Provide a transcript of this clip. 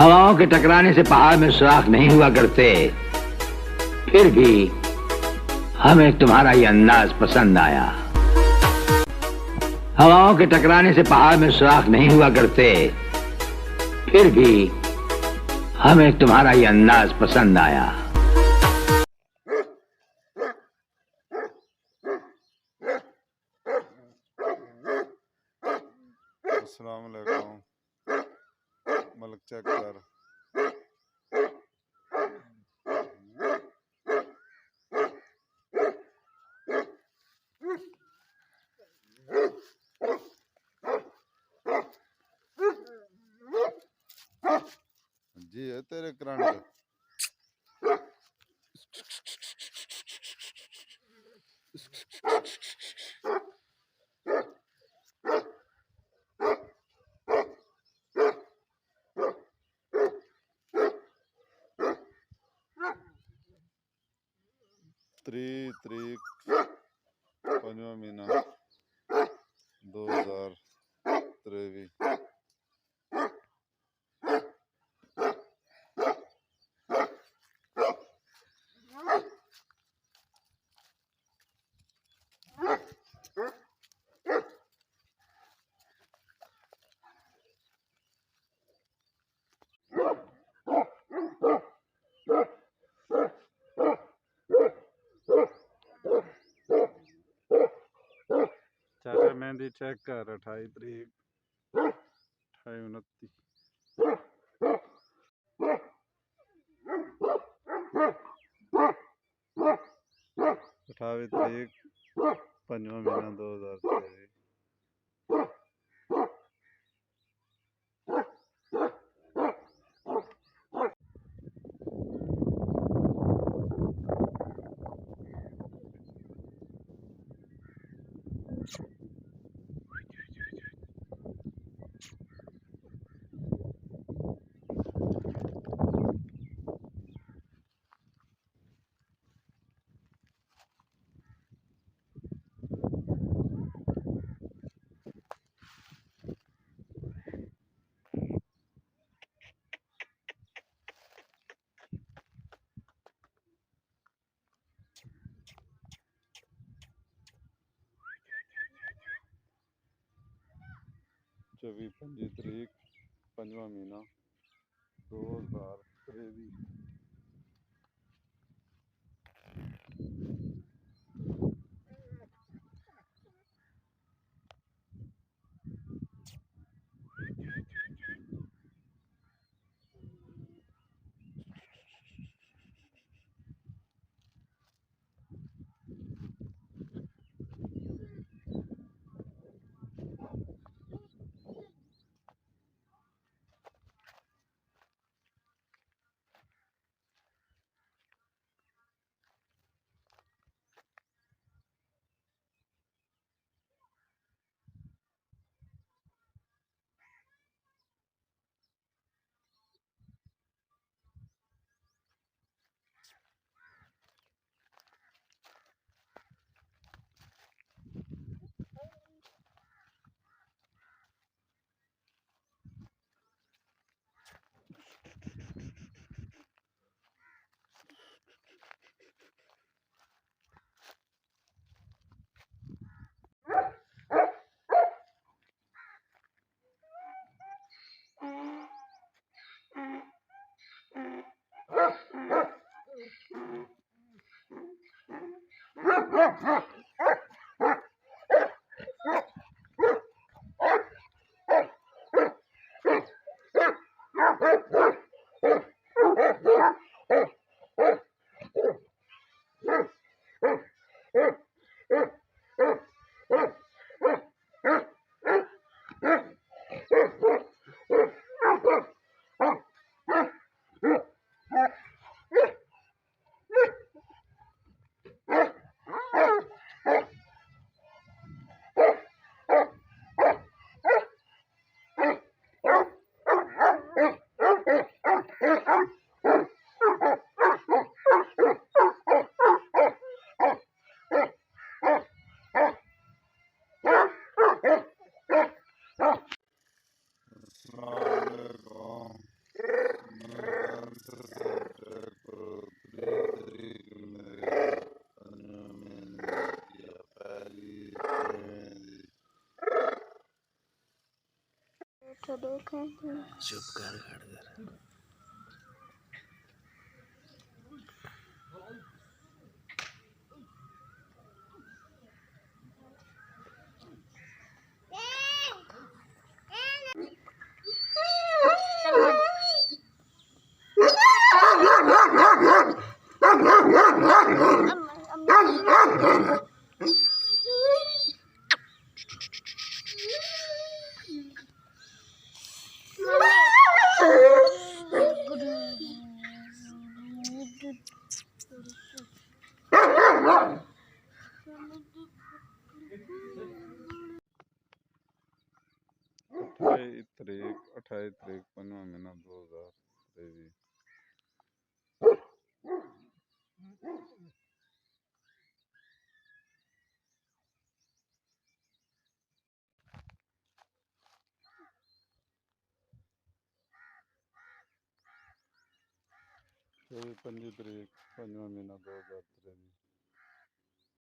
हवाओं के टकराने से पहाड़ में सुराख नहीं हुआ करते, फिर भी हमें तुम्हारा ये अंदाज पसंद आया। हवाओं के टकराने से पहाड़ में सुराख नहीं हुआ करते, फिर भी हमें तुम्हारा ये अंदाज पसंद आया। अस्सलाम वालेकुम। मलक चेक कर। जी है तेरे करंट। तरीक 5वां महीना 2023। चाचा मेहंदी चेक कर 28 तरीक 28 तरीक 5वां महीना 2023। चौबीस 25 तरीक 5वां महीना 2023। चुप कर कर। 28 तरीक 5वां महीना 2023। ये 25 तरीक 5वां महीना 2023।